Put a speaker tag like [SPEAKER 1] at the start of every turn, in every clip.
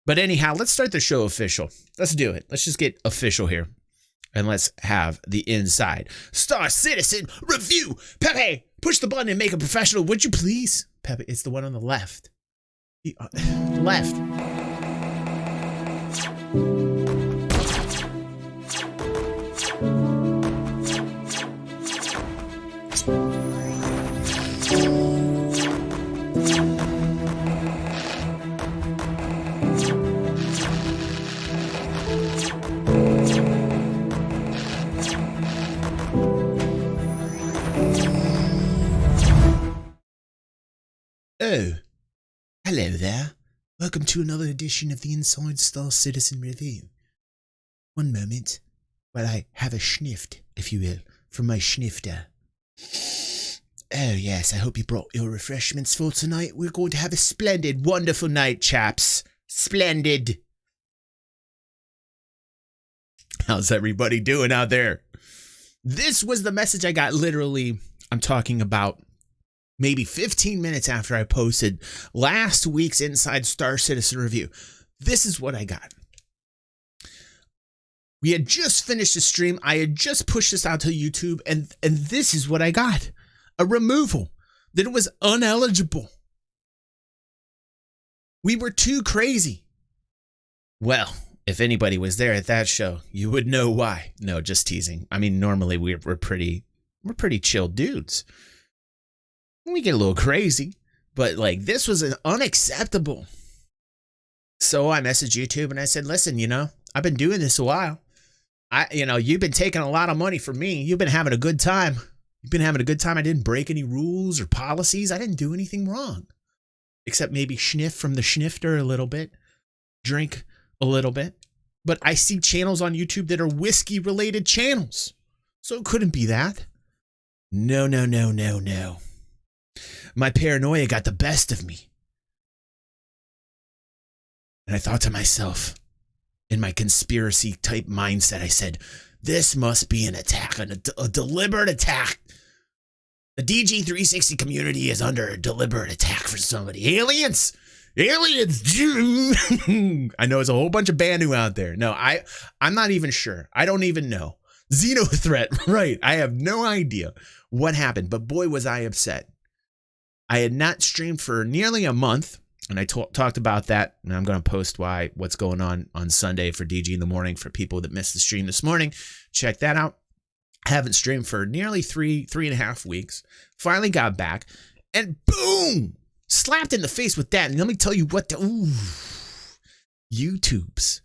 [SPEAKER 1] But anyhow, let's start the show official. Let's do it. Let's just get official here. And let's have the inside Star Citizen review. Pepe, push the button and make it professional, would you please? Pepe, it's the one on the left. Left. Oh, hello there. Welcome to another edition of the Inside Star Citizen Review. One moment while I have a sniffed, if you will, from my snifter. Oh yes, I hope you brought your refreshments for tonight. We're going to have a splendid, wonderful night, chaps. Splendid. How's everybody doing out there? This was the message I got literally, I'm talking about maybe 15 minutes after I posted last week's Inside Star Citizen Review. This is what I got. We had just finished the stream. I had just pushed this out to YouTube, and this is what I got. A removal that was uneligible. We were too crazy. Well, if anybody was there at that show, you would know why. No, just teasing. I mean, normally we're pretty chill dudes. We get a little crazy, but like this was an unacceptable. So I messaged YouTube and I said, listen, I've been doing this a while. You've been taking a lot of money from me. You've been having a good time. You've been having a good time. I didn't break any rules or policies. I didn't do anything wrong. Except maybe sniff from the snifter a little bit. Drink a little bit. But I see channels on YouTube that are whiskey related channels. So it couldn't be that. No. My paranoia got the best of me. And I thought to myself, in my conspiracy type mindset, I said, this must be an attack, a deliberate attack. The DG360 community is under a deliberate attack for somebody. Aliens! I know it's a whole bunch of Banu out there. No, I'm not even sure. I don't even know. Xeno threat, right. I have no idea what happened, but boy, was I upset. I had not streamed for nearly a month, and I talked about that, and I'm going to post what's going on Sunday for DG in the morning for people that missed the stream this morning. Check that out. Haven't streamed for nearly three and a half weeks. Finally got back, and boom! Slapped in the face with that. And let me tell you what YouTubes,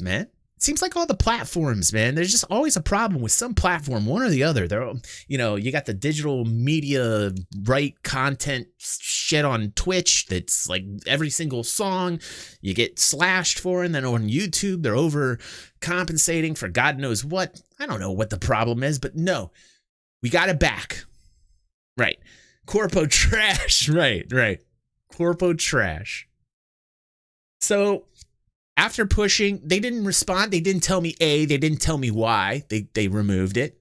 [SPEAKER 1] man. It seems like all the platforms, man, there's just always a problem with some platform, one or the other. They're, you got the digital media right content shit on Twitch that's like every single song you get slashed for, and then on YouTube they're overcompensating for God knows what. I don't know what the problem is, but no, we got it back. Right. Corpo trash. Right. Corpo trash. So after pushing, they didn't respond. They didn't tell me they didn't tell me why. They removed it.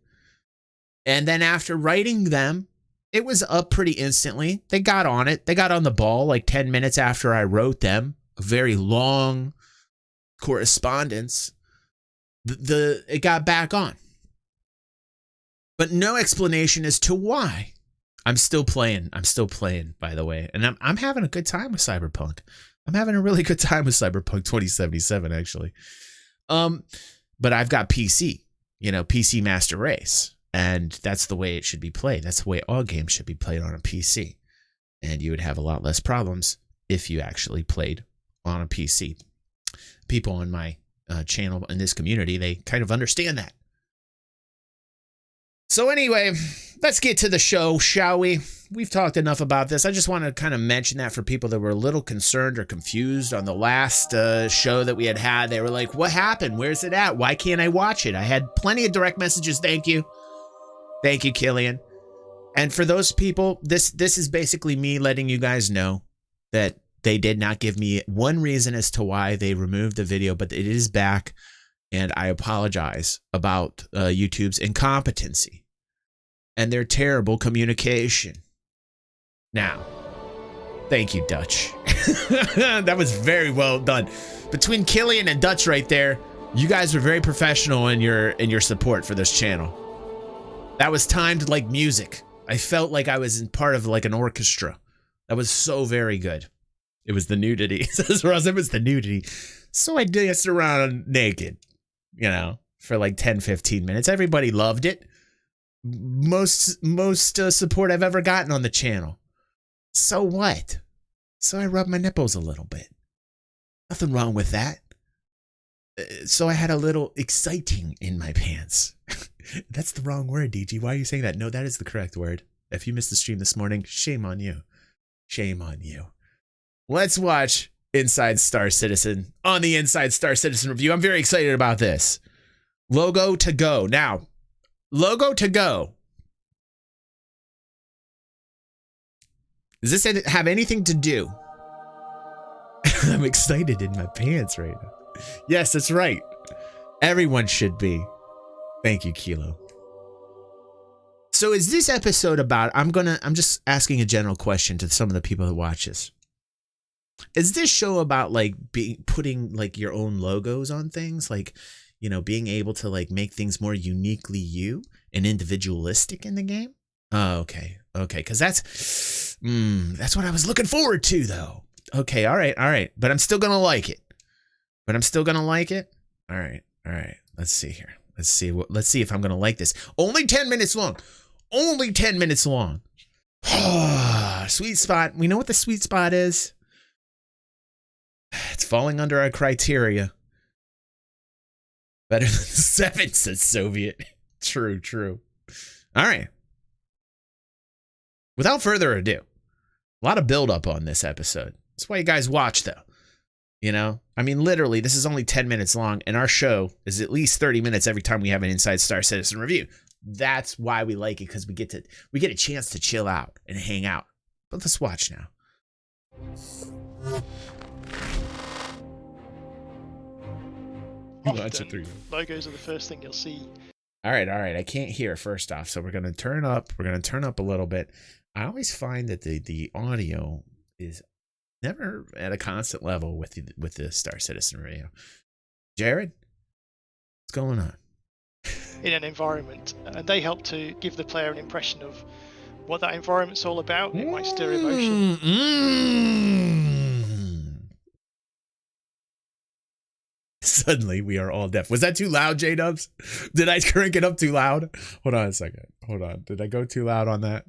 [SPEAKER 1] And then after writing them, it was up pretty instantly. They got on it. They got on the ball like 10 minutes after I wrote them. A very long correspondence. It got back on. But no explanation as to why. I'm still playing, by the way. And I'm having a good time with Cyberpunk. I'm having a really good time with Cyberpunk 2077, actually. But I've got PC, PC Master Race. And that's the way it should be played. That's the way all games should be played on a PC. And you would have a lot less problems if you actually played on a PC. People on my channel in this community, they kind of understand that. So anyway, let's get to the show, shall we? We've talked enough about this. I just want to kind of mention that for people that were a little concerned or confused on the last show that we had. They were like, what happened? Where's it at? Why can't I watch it? I had plenty of direct messages. Thank you. Thank you, Killian. And for those people, this is basically me letting you guys know that they did not give me one reason as to why they removed the video, but it is back. And I apologize about YouTube's incompetency and their terrible communication. Now, Thank you, Dutch. That was very well done. Between Killian and Dutch right there, you guys were very professional in your support for this channel. That was timed like music. I felt like I was in part of like an orchestra. That was so very good. It was the nudity. Says Ross, it was the nudity. So I danced around naked, you know, for like 10, 15 minutes. Everybody loved it. Most support I've ever gotten on the channel. So what? So I rubbed my nipples a little bit. Nothing wrong with that. So I had a little exciting in my pants. That's the wrong word, DG. Why are you saying that? No, that is the correct word. If you missed the stream this morning, shame on you. Shame on you. Let's watch Inside Star Citizen on the Inside Star Citizen review. I'm very excited about this. Logo to go. Now, logo to go. Does this have anything to do? I'm excited in my pants right now. Yes, that's right. Everyone should be. Thank you, Kilo. So is this episode about, I'm just asking a general question to some of the people who watch this. Is this show about like putting like your own logos on things? Like, you know, being able to like make things more uniquely you and individualistic in the game? Oh, okay. Okay. Cause that's what I was looking forward to though. Okay. All right. But I'm still going to like it. All right. Let's see here. Let's see if I'm going to like this. Only 10 minutes long. Sweet spot. We know what the sweet spot is. It's falling under our criteria. Better than 7, says Soviet. True. All right. Without further ado, a lot of build up on this episode. That's why you guys watch though. You know, I mean, literally, this is only 10 minutes long, and our show is at least 30 minutes every time we have an Inside Star Citizen review. That's why we like it, because we get a chance to chill out and hang out. But let's watch now.
[SPEAKER 2] Often, logos are the first thing you'll see.
[SPEAKER 1] All right. I can't hear first off, so we're gonna turn up. We're gonna turn up a little bit. I always find that the audio is never at a constant level with the Star Citizen radio. Jared, what's going on?
[SPEAKER 2] In an environment, and they help to give the player an impression of what that environment's all about. It might stir emotion.
[SPEAKER 1] Suddenly we are all deaf. Was that too loud, J-Dubs? Did I crank it up too loud? Hold on a second. Hold on. Did I go too loud on that?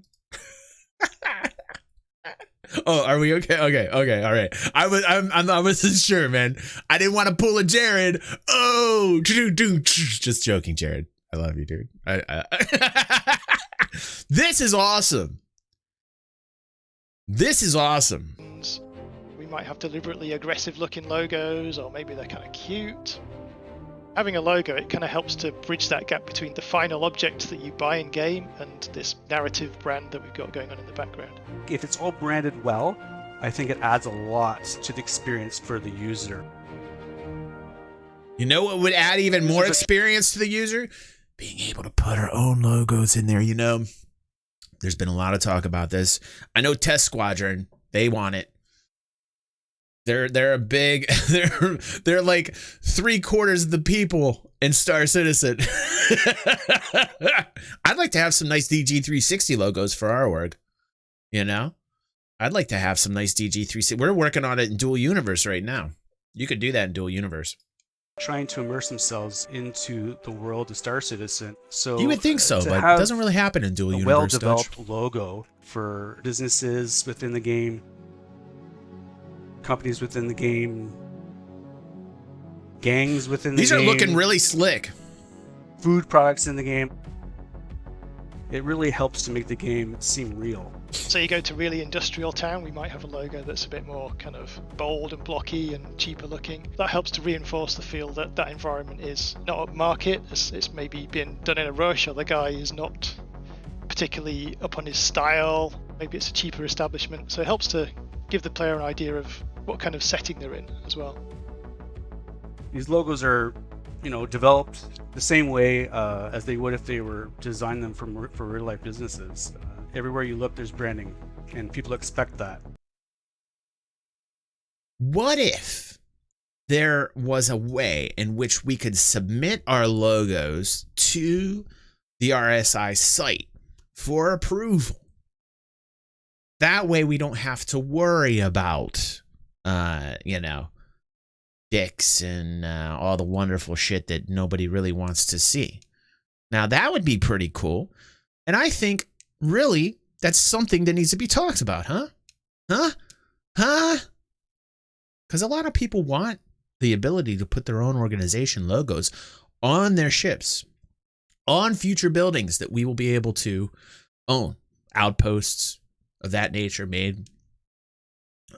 [SPEAKER 1] Oh, are we okay? Okay. All right. I wasn't sure, man. I didn't want to pull a Jared. Oh, just joking, Jared. I love you, dude. This is awesome.
[SPEAKER 2] We might have deliberately aggressive looking logos, or maybe they're kind of cute. Having a logo, it kind of helps to bridge that gap between the final object that you buy in game and this narrative brand that we've got going on in the background.
[SPEAKER 3] If it's all branded well, I think it adds a lot to the experience for the user.
[SPEAKER 1] You know what would add even more experience to the user? Being able to put our own logos in there. You know, there's been a lot of talk about this. I know Test Squadron, they want it. They're a big, they're like 3/4 of the people in Star Citizen. I'd like to have some nice DG360 logos for our org. You know, I'd like to have some nice DG360. We're working on it in Dual Universe right now. You could do that in Dual Universe.
[SPEAKER 3] Trying to immerse themselves into the world of Star Citizen. So
[SPEAKER 1] you would think so, but it doesn't really happen in Dual Universe.
[SPEAKER 3] Well-developed logo for businesses within the game, companies within the game, gangs within the game.
[SPEAKER 1] These are looking really slick.
[SPEAKER 3] Food products in the game. It really helps to make the game seem real.
[SPEAKER 2] So you go to really industrial town, we might have a logo that's a bit more kind of bold and blocky and cheaper looking. That helps to reinforce the feel that that environment is not upmarket, it's maybe been done in a rush, or the guy is not particularly up on his style. Maybe it's a cheaper establishment. So it helps to give the player an idea of what kind of setting they're in as well.
[SPEAKER 3] These logos are, developed the same way as they would if they were designed them for real life businesses. Everywhere you look, there's branding, and people expect that.
[SPEAKER 1] What if there was a way in which we could submit our logos to the RSI site for approval? That way we don't have to worry about, dicks and all the wonderful shit that nobody really wants to see. Now, that would be pretty cool. And I think, really, that's something that needs to be talked about, huh? Because a lot of people want the ability to put their own organization logos on their ships, on future buildings that we will be able to own, outposts of that nature made.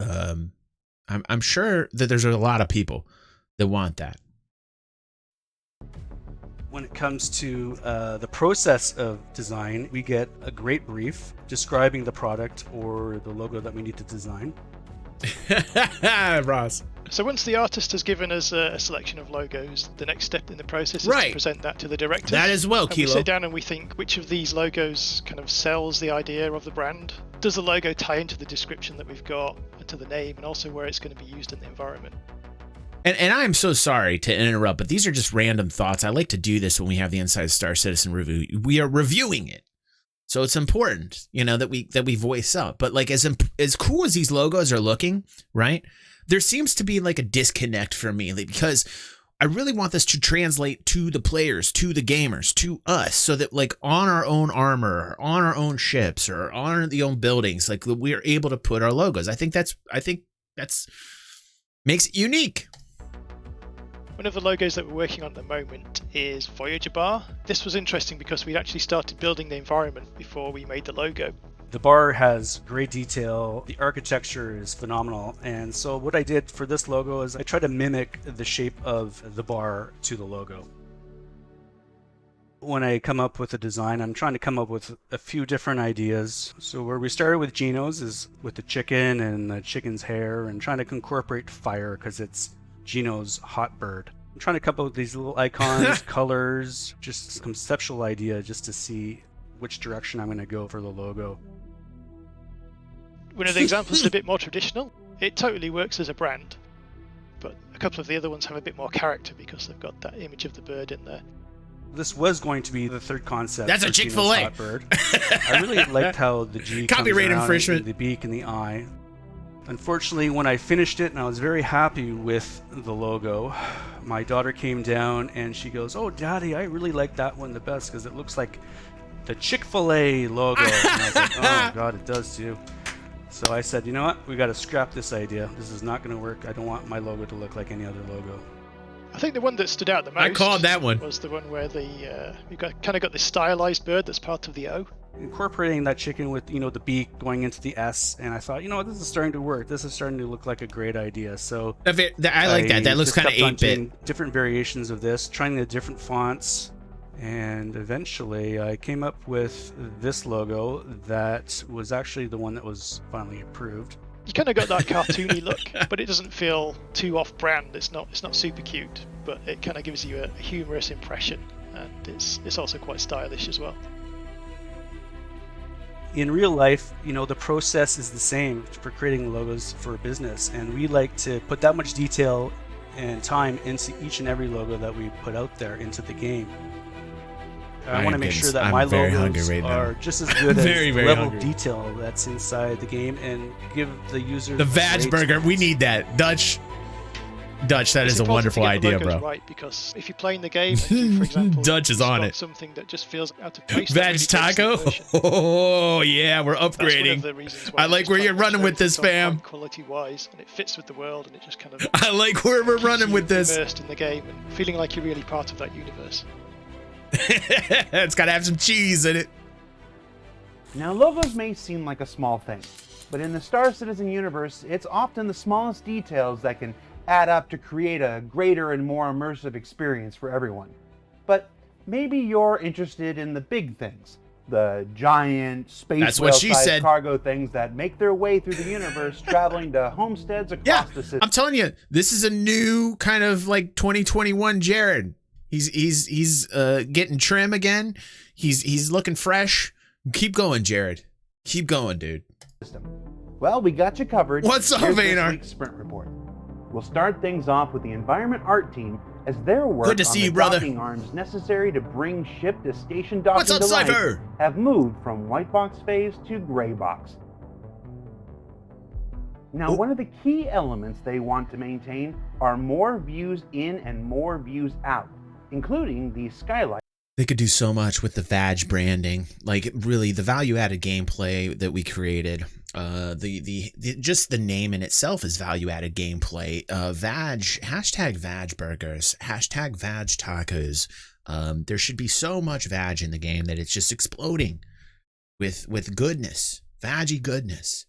[SPEAKER 1] I'm sure that there's a lot of people that want that.
[SPEAKER 3] When it comes to the process of design, we get a great brief describing the product or the logo that we need to design.
[SPEAKER 1] Ross.
[SPEAKER 2] So once the artist has given us a selection of logos, the next step in the process is to present that to the directors.
[SPEAKER 1] That as well,
[SPEAKER 2] and
[SPEAKER 1] Kilo.
[SPEAKER 2] We sit down and we think which of these logos kind of sells the idea of the brand. Does the logo tie into the description that we've got, to the name, and also where it's going to be used in the environment?
[SPEAKER 1] And I'm so sorry to interrupt, but these are just random thoughts. I like to do this when we have the Inside Star Citizen review. We are reviewing it, so it's important, that we voice up. But like as cool as these logos are looking, right? There seems to be like a disconnect for me, because I really want this to translate to the players, to the gamers, to us, so that like on our own armor, or on our own ships, or on the own buildings, like we are able to put our logos. I think that's makes it unique.
[SPEAKER 2] One of the logos that we're working on at the moment is Voyager Bar. This was interesting because we'd actually started building the environment before we made the logo.
[SPEAKER 3] The bar has great detail, the architecture is phenomenal, and so what I did for this logo is I tried to mimic the shape of the bar to the logo. When I come up with a design, I'm trying to come up with a few different ideas. So where we started with Geno's is with the chicken and the chicken's hair, and trying to incorporate fire because it's Geno's hot bird. I'm trying to come up with these little icons, colors, just a conceptual idea just to see which direction I'm going to go for the logo.
[SPEAKER 2] One of the examples is a bit more traditional. It totally works as a brand, but a couple of the other ones have a bit more character because they've got that image of the bird in there.
[SPEAKER 3] This was going to be the third concept.
[SPEAKER 1] That's a Chick-fil-A.
[SPEAKER 3] Hot bird. I really liked how the G comes
[SPEAKER 1] Copyright
[SPEAKER 3] around,
[SPEAKER 1] infringement.
[SPEAKER 3] the beak and the eye. Unfortunately, when I finished it and I was very happy with the logo, my daughter came down and she goes, "Oh, Daddy, I really like that one the best because it looks like the Chick-fil-A logo." And I was like, "Oh, God, it does too." So I said, you know what? We got to scrap this idea. This is not going to work. I don't want my logo to look like any other logo.
[SPEAKER 2] I think the one that stood out the most
[SPEAKER 1] I called that one.
[SPEAKER 2] Was the one where you've kind of got this stylized bird that's part of the O.
[SPEAKER 3] Incorporating that chicken with, the beak going into the S, and I thought, this is starting to work. This is starting to look like a great idea. So
[SPEAKER 1] I like that. That looks kind of 8-bit.
[SPEAKER 3] Different variations of this, trying the different fonts, and eventually I came up with this logo that was actually the one that was finally approved.
[SPEAKER 2] You kind of got that cartoony look, but it doesn't feel too off-brand. It's not super cute, but it kind of gives you a humorous impression, and it's also quite stylish as well.
[SPEAKER 3] In real life, the process is the same for creating logos for a business, and we like to put that much detail and time into each and every logo that we put out there into the game. I want to make sure that my logos are just as good as the level of detail that's inside the game, and give the user
[SPEAKER 1] the Vag Burger. We need that. Dutch, that is a wonderful idea, bro.
[SPEAKER 2] Right, because if you're playing the game, and you, for example,
[SPEAKER 1] Dutch is on it.
[SPEAKER 2] Something that just feels out of place.
[SPEAKER 1] Vag
[SPEAKER 2] really
[SPEAKER 1] Taco. Oh yeah, we're upgrading. I like where you're running with this, fam.
[SPEAKER 2] Quality-wise, and it fits with the world, and it just kind of.
[SPEAKER 1] I like where we're running with this.
[SPEAKER 2] Immersed in the game and feeling like you're really part of that universe.
[SPEAKER 1] It's gotta have some cheese in it.
[SPEAKER 4] Now, logos may seem like a small thing, but in the Star Citizen universe, it's often the smallest details that can add up to create a greater and more immersive experience for everyone. But maybe you're interested in the big things, the giant space whale-sized cargo things that make their way through the universe, traveling to homesteads across the system.
[SPEAKER 1] I'm telling you, this is a new kind of like 2021 Jared. He's getting trim again. He's looking fresh. Keep going, Jared. Keep going, dude.
[SPEAKER 4] Well, we got you covered.
[SPEAKER 1] What's up,
[SPEAKER 4] Here's this
[SPEAKER 1] Vanar?
[SPEAKER 4] week's Sprint Report. We'll start things off with the environment art team as their work
[SPEAKER 1] Good to
[SPEAKER 4] on
[SPEAKER 1] see
[SPEAKER 4] the
[SPEAKER 1] you, brother.
[SPEAKER 4] docking arms necessary to bring ship to station docking
[SPEAKER 1] What's up,
[SPEAKER 4] to life
[SPEAKER 1] Cypher?
[SPEAKER 4] have moved from white box phase to gray box. Now, one of the key elements they want to maintain are more views in and more views out, including the skylight.
[SPEAKER 1] They could do so much with the Vag branding, like really the value-added gameplay that we created. Just the name in itself is value-added gameplay. Vag, hashtag Vag burgers, hashtag Vag tacos. There should be so much Vag in the game that it's just exploding with goodness, Vaggy goodness.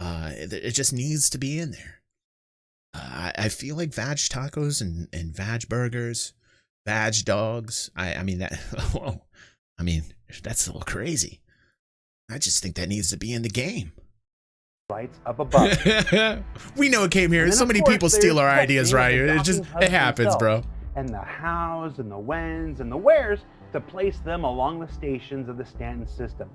[SPEAKER 1] It just needs to be in there. I feel like Vag tacos and Vag burgers, Vag dogs. I mean that. Whoa, I mean that's a little crazy. I just think that needs to be in the game.
[SPEAKER 4] Lights up above.
[SPEAKER 1] We know it came here.
[SPEAKER 4] And
[SPEAKER 1] So
[SPEAKER 4] then, of
[SPEAKER 1] many
[SPEAKER 4] course,
[SPEAKER 1] people steal
[SPEAKER 4] there's
[SPEAKER 1] our
[SPEAKER 4] the
[SPEAKER 1] ideas,
[SPEAKER 4] thing of
[SPEAKER 1] right?
[SPEAKER 4] the
[SPEAKER 1] It just
[SPEAKER 4] docking hubs
[SPEAKER 1] happens, bro.
[SPEAKER 4] themselves, and the hows and the whens and the wheres to place them along the stations of the Stanton system.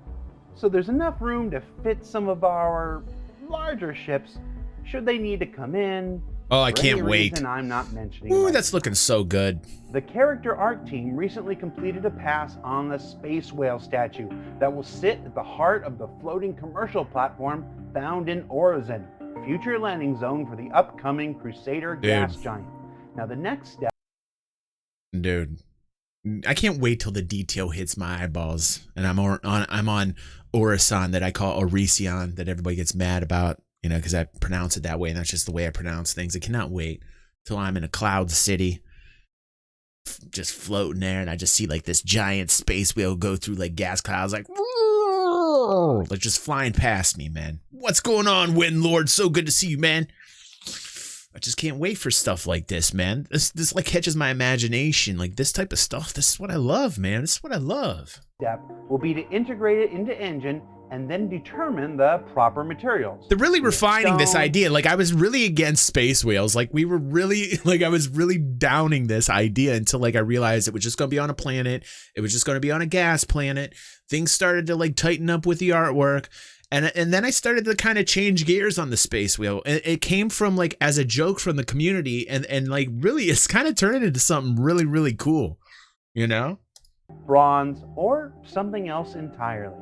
[SPEAKER 4] So there's enough room to fit some of our larger ships should they need to come in.
[SPEAKER 1] Oh, I
[SPEAKER 4] for
[SPEAKER 1] can't
[SPEAKER 4] any
[SPEAKER 1] wait.
[SPEAKER 4] reason I'm not mentioning.
[SPEAKER 1] Ooh,
[SPEAKER 4] right
[SPEAKER 1] that's
[SPEAKER 4] now.
[SPEAKER 1] looking so good.
[SPEAKER 4] The character art team recently completed a pass on the space whale statue that will sit at the heart of the floating commercial platform found in Orizon, future landing zone for the upcoming Crusader gas giant. Now the next step.
[SPEAKER 1] Dude, I can't wait till the detail hits my eyeballs, and I'm on Orison that I call Orision that everybody gets mad about, you know, because I pronounce it that way, and that's just the way I pronounce things. I cannot wait till I'm in a cloud city, just floating there, and I just see like this giant space whale go through like gas clouds, like just flying past me, man. What's going on, Wind Lord? So good to see you, man. I just can't wait for stuff like this, man. This like catches my imagination. Like this type of stuff. This is what I love, man. This is what I love.
[SPEAKER 4] Step will be to integrate it into engine and then determine the proper materials.
[SPEAKER 1] They're really refining this
[SPEAKER 4] Stone.
[SPEAKER 1] idea. Like I was really against space whales. Like we were really, like I was really downing this idea until like I realized it was just going to be on a planet. It was just going to be on a gas planet. Things started to like tighten up with the artwork. And then I started to kind of change gears on the space whale. It came from like as a joke from the community and like really it's kind of turning into something really, really cool, you know?
[SPEAKER 4] Bronze or something else entirely.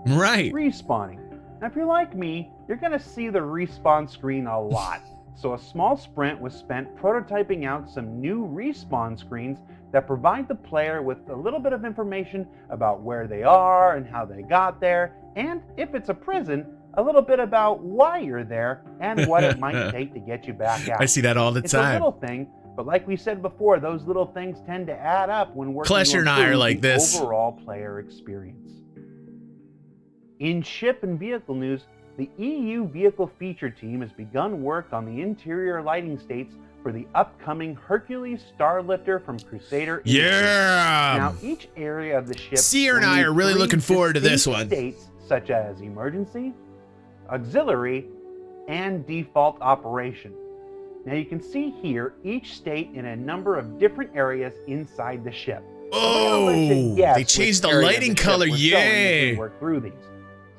[SPEAKER 1] Right.
[SPEAKER 4] Respawning. Now if you're like me, you're going to see the respawn screen a lot. So a small sprint was spent prototyping out some new respawn screens that provide the player with a little bit of information about where they are and how they got there, and if it's a prison, a little bit about why you're there and what it might take to get you back out.
[SPEAKER 1] I see that all the
[SPEAKER 4] It's
[SPEAKER 1] time.
[SPEAKER 4] a little thing, but like we said before, those little things tend to add up when working
[SPEAKER 1] Klesher
[SPEAKER 4] to
[SPEAKER 1] and I are
[SPEAKER 4] improve
[SPEAKER 1] like
[SPEAKER 4] the
[SPEAKER 1] this.
[SPEAKER 4] overall player experience. In ship and vehicle news, the EU vehicle feature team has begun work on the interior lighting states for the upcoming Hercules Starlifter from Crusader.
[SPEAKER 1] Yeah.
[SPEAKER 4] Now, each area of the ship.
[SPEAKER 1] Seer and
[SPEAKER 4] will
[SPEAKER 1] I
[SPEAKER 4] need
[SPEAKER 1] are really
[SPEAKER 4] 3
[SPEAKER 1] looking forward to this
[SPEAKER 4] distinct
[SPEAKER 1] one.
[SPEAKER 4] States such as emergency, auxiliary, and default operation. Now you can see here each state in a number of different areas inside the ship.
[SPEAKER 1] Oh, they changed the lighting color. Yay.
[SPEAKER 4] Work through these.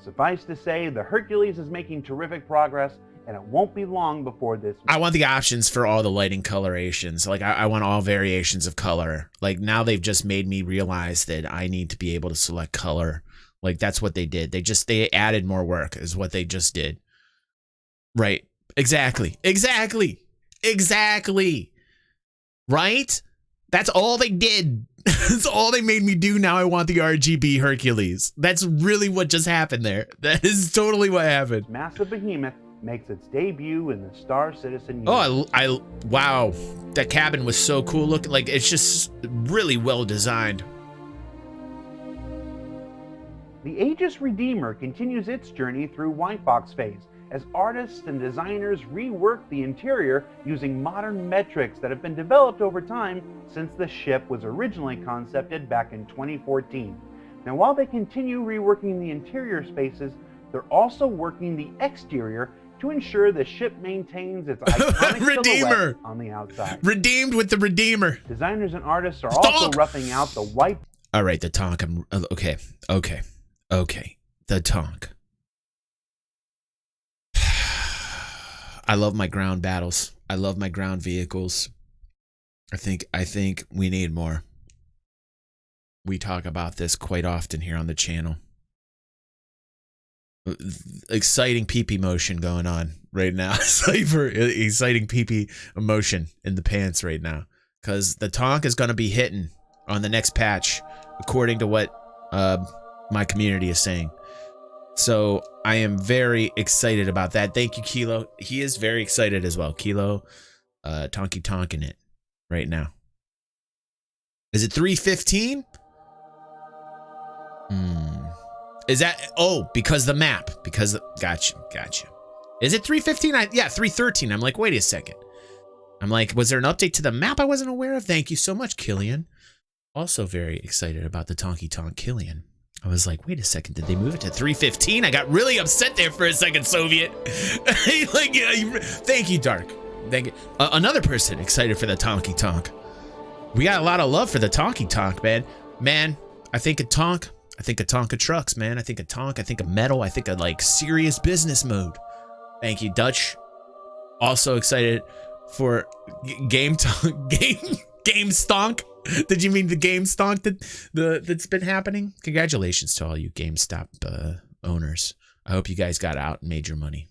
[SPEAKER 4] Suffice to say, the Hercules is making terrific progress, and it won't be long before this.
[SPEAKER 1] I want the options for all the lighting colorations. Like I want all variations of color. Like now they've just made me realize that I need to be able to select color. Like that's what they did. They added more work is what they just did. Right. Exactly. Right? That's all they did. That's all they made me do. Now I want the RGB Hercules. That's really what just happened there. That is totally what happened.
[SPEAKER 4] Massive behemoth makes its debut in the Star Citizen universe.
[SPEAKER 1] Oh, wow. That cabin was so cool looking. Like, it's just really well designed.
[SPEAKER 4] The Aegis Redeemer continues its journey through white box phase as artists and designers rework the interior using modern metrics that have been developed over time since the ship was originally concepted back in 2014. Now, while they continue reworking the interior spaces, they're also working the exterior to ensure the ship maintains its iconic
[SPEAKER 1] Redeemer
[SPEAKER 4] silhouette on the outside.
[SPEAKER 1] Redeemed with the Redeemer.
[SPEAKER 4] Designers and artists are also
[SPEAKER 1] Tonk!
[SPEAKER 4] roughing out the white.
[SPEAKER 1] All right, the Tonk. Okay. The Tonk. I love my ground battles. I love my ground vehicles. I think we need more. We talk about this quite often here on the channel. Exciting pee-pee motion going on right now. Exciting pee-pee emotion in the pants right now. Because the Tonk is going to be hitting on the next patch, according to what my community is saying. So I am very excited about that. Thank you, Kilo. He is very excited as well. Kilo, tonking it right now. Is it 3:15? Is that, oh, because the map, gotcha. Is it 3:15? Yeah, 3:13. I'm like, wait a second. I'm like, was there an update to the map I wasn't aware of? Thank you so much, Killian. Also very excited about the Tonk, Killian. I was like, wait a second, did they move it to 3:15? I got really upset there for a second, Soviet. Like, yeah, thank you, Dark. Thank you. Another person excited for the Tonk. We got a lot of love for the Tonk, man. Man, I think a Tonk of trucks, man. I think of metal. I think of like serious business mode. Thank you, Dutch. Also excited for game stonk. Did you mean the game stonk that's been happening? Congratulations to all you GameStop owners. I hope you guys got out and made your money.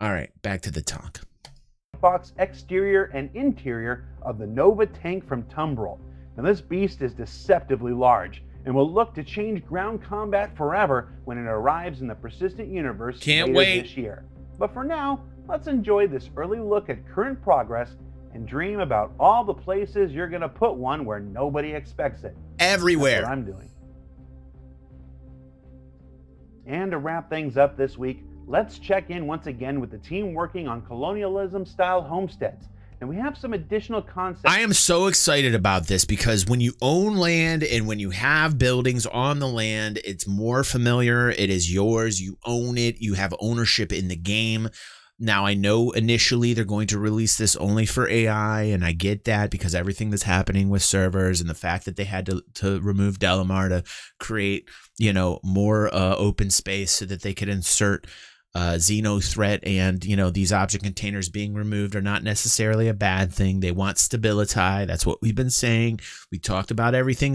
[SPEAKER 1] All right, back to the Tonk.
[SPEAKER 4] Box exterior and interior of the Nova tank from Tumbril. Now this beast is deceptively large and will look to change ground combat forever when it arrives in the Persistent Universe later this year. But for now, let's enjoy this early look at current progress and dream about all the places you're going to put one where nobody expects it.
[SPEAKER 1] Everywhere.
[SPEAKER 4] That's what I'm doing. And to wrap things up this week, let's check in once again with the team working on colonialism-style homesteads. And we have some additional concepts.
[SPEAKER 1] I am so excited about this because when you own land and when you have buildings on the land, it's more familiar. It is yours. You own it. You have ownership in the game. Now, I know initially they're going to release this only for AI, and I get that because everything that's happening with servers and the fact that they had to remove Delamar to create, more open space so that they could insert Xeno threat and, these object containers being removed are not necessarily a bad thing. They want stability. That's what we've been saying. We talked about everything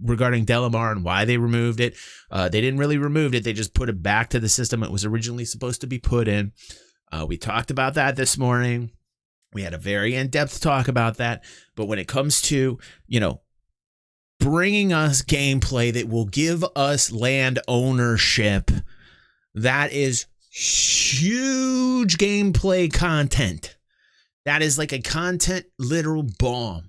[SPEAKER 1] regarding Delamar and why they removed it. They didn't really remove it. They just put it back to the system it was originally supposed to be put in. We talked about that this morning. We had a very in-depth talk about that. But when it comes to, bringing us gameplay that will give us land ownership, that is huge gameplay content. That is like a content literal bomb.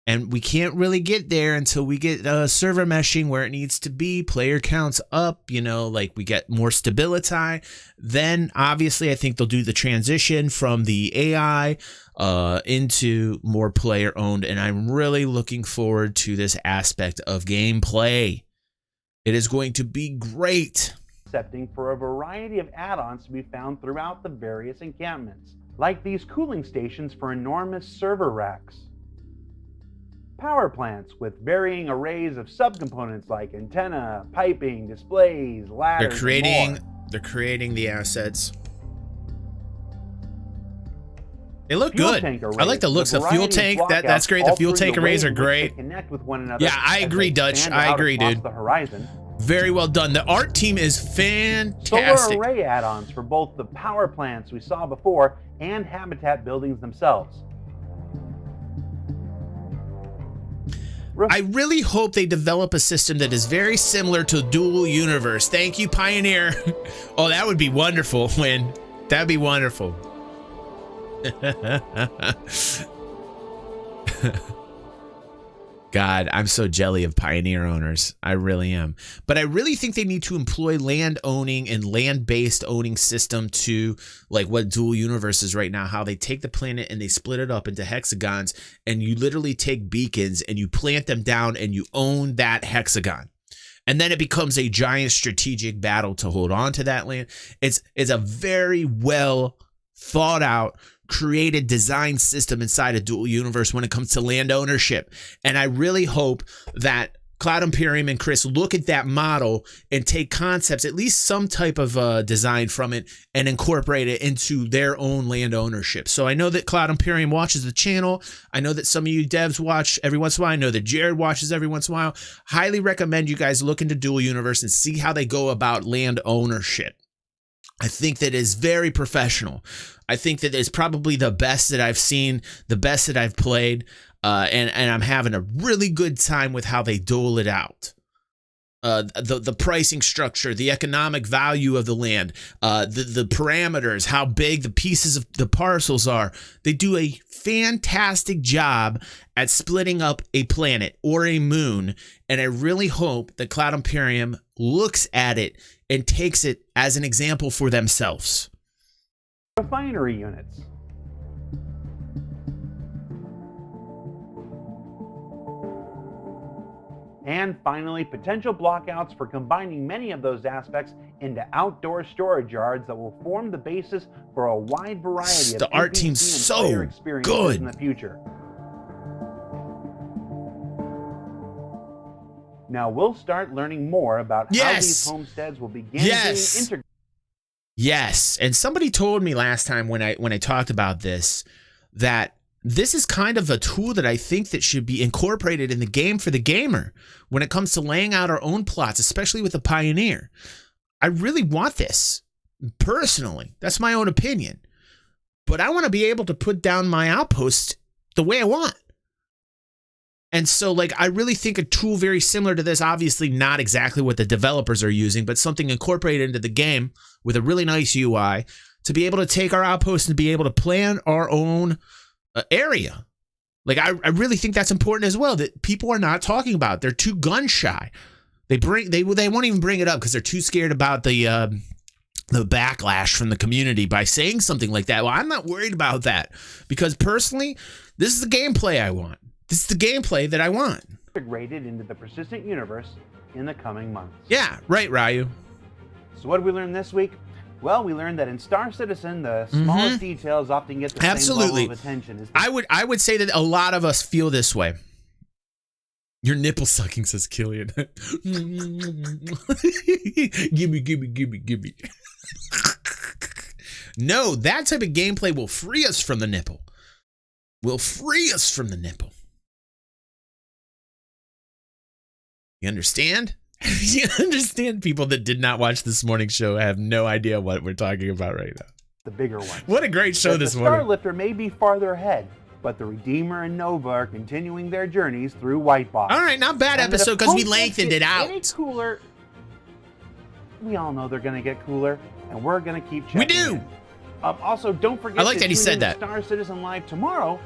[SPEAKER 1] And we can't really get there until we get server meshing where it needs to be, player counts up, like we get more stability. Then obviously I think they'll do the transition from the AI into more player owned. And I'm really looking forward to this aspect of gameplay. It is going to be great.
[SPEAKER 4] Accepting for a variety of add-ons to be found throughout the various encampments, like these cooling stations for enormous server racks. Power plants with varying arrays of subcomponents like antenna, piping, displays, ladders,
[SPEAKER 1] They're creating the assets. They look
[SPEAKER 4] fuel
[SPEAKER 1] good.
[SPEAKER 4] Tank arrays,
[SPEAKER 1] I like the looks of fuel tank. That's great. The fuel tank arrays are great.
[SPEAKER 4] Connect with one another.
[SPEAKER 1] Yeah, I agree, Dutch. I agree, dude.
[SPEAKER 4] The horizon.
[SPEAKER 1] Very well done. The art team is fantastic.
[SPEAKER 4] Solar array add-ons for both the power plants we saw before and habitat buildings themselves.
[SPEAKER 1] I really hope they develop a system that is very similar to Dual Universe. Thank you, Pioneer. Oh, that would be wonderful, Win. That'd be wonderful. God, I'm so jelly of Pioneer owners. I really am. But I really think they need to employ land owning and land-based owning system to like what Dual Universe is right now, how they take the planet and they split it up into hexagons and you literally take beacons and you plant them down and you own that hexagon. And then it becomes a giant strategic battle to hold on to that land. It's a very well thought out, created design system inside a Dual Universe when it comes to land ownership. And I really hope that Cloud Imperium and Chris look at that model and take concepts, at least some type of design from it, and incorporate it into their own land ownership. So I know that Cloud Imperium watches the channel. I know that some of you devs watch every once in a while. I know that Jared watches every once in a while. Highly recommend you guys look into Dual Universe and see how they go about land ownership. I think that is very professional. I think that it's probably the best that I've seen, the best that I've played. And I'm having a really good time with how they dole it out. The pricing structure, the economic value of the land, the parameters, how big the pieces of the parcels are. They do a fantastic job at splitting up a planet or a moon. And I really hope that Cloud Imperium looks at it and takes it as an example for themselves.
[SPEAKER 4] Refinery units. And finally, potential blockouts for combining many of those aspects into outdoor storage yards that will form the basis for a wide variety of
[SPEAKER 1] the art
[SPEAKER 4] NPC
[SPEAKER 1] team's
[SPEAKER 4] and
[SPEAKER 1] so
[SPEAKER 4] player experiences
[SPEAKER 1] good
[SPEAKER 4] in the future. Now we'll start learning more about how these homesteads will begin being integrated.
[SPEAKER 1] Yes, and somebody told me last time when I talked about this that this is kind of a tool that I think that should be incorporated in the game for the gamer when it comes to laying out our own plots, especially with the Pioneer. I really want this, personally. That's my own opinion. But I want to be able to put down my outpost the way I want. And so, like, I really think a tool very similar to this, obviously not exactly what the developers are using, but something incorporated into the game with a really nice UI to be able to take our outpost and be able to plan our own area. Like, I really think that's important as well, that people are not talking about. They're too gun shy. They won't even bring it up because they're too scared about the backlash from the community by saying something like that. Well, I'm not worried about that because personally, this is the gameplay I want. This is the gameplay that I want.
[SPEAKER 4] Integrated into the persistent universe in the coming months.
[SPEAKER 1] Yeah, right, Ryu.
[SPEAKER 4] So what did we learn this week? Well, we learned that in Star Citizen, the smallest details often get the same level of attention.
[SPEAKER 1] I would say that a lot of us feel this way. Your nipple sucking, says Killian. Gimme. No, that type of gameplay will free us from the nipple. You understand? You understand? People that did not watch this morning's show have no idea what we're talking about right now.
[SPEAKER 4] The bigger one.
[SPEAKER 1] What a great show this morning.
[SPEAKER 4] The Starlifter may be farther ahead, but the Redeemer and Nova are continuing their journeys through White Box.
[SPEAKER 1] All right, not bad episode because we lengthened it out.
[SPEAKER 4] Any cooler, we all know they're going to get cooler, and we're going to keep checking.
[SPEAKER 1] We do.
[SPEAKER 4] In. Also, don't forget
[SPEAKER 1] I like that he said that.
[SPEAKER 4] Star Citizen Live tomorrow.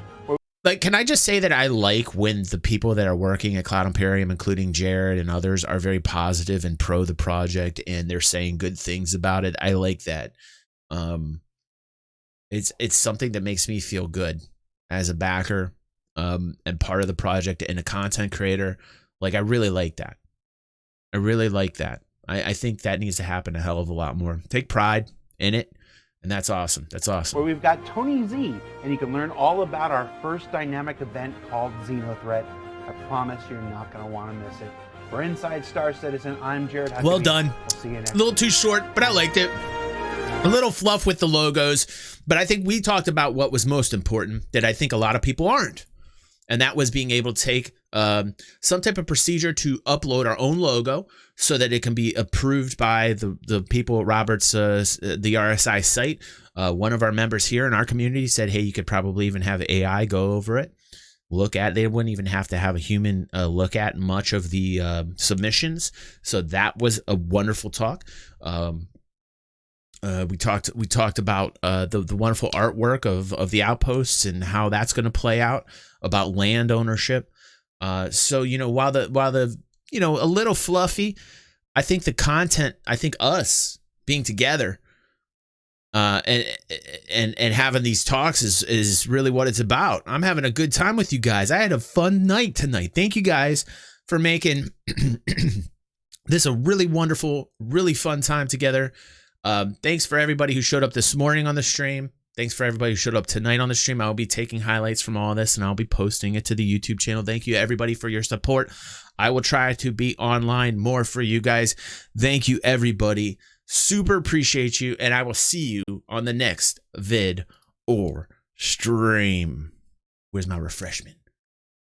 [SPEAKER 1] Like, can I just say that I like when the people that are working at Cloud Imperium, including Jared and others, are very positive and pro the project, and they're saying good things about it. I like that. It's something that makes me feel good as a backer, and part of the project and a content creator. Like, I really like that. I think that needs to happen a hell of a lot more. Take pride in it. And that's awesome.
[SPEAKER 4] Where we've got Tony Z, and you can learn all about our first dynamic event called Xenothreat. I promise you're not going to want to miss it. For Inside Star Citizen, I'm Jared.
[SPEAKER 1] Well done.
[SPEAKER 4] We'll see you next.
[SPEAKER 1] A little too short, but I liked it. A little fluff with the logos, but I think we talked about what was most important that I think a lot of people aren't. And that was being able to take some type of procedure to upload our own logo so that it can be approved by the people at Robert's, the RSI site. One of our members here in our community said, hey, you could probably even have AI go over it. They wouldn't even have to have a human look at much of the submissions. So that was a wonderful talk. We talked about the wonderful artwork of the outposts and how that's going to play out, about land ownership. So, while the a little fluffy, I think the content, us being together and having these talks is really what it's about. I'm having a good time with you guys. I had a fun night tonight. Thank you guys for making this a really wonderful, really fun time together. Thanks for everybody who showed up this morning on the stream. Thanks for everybody who showed up tonight on the stream. I'll be taking highlights from all this and I'll be posting it to the YouTube channel. Thank you everybody for your support. I will try to be online more for you guys. Thank you everybody. Super appreciate you, and I will see you on the next vid or stream. Where's my refreshment?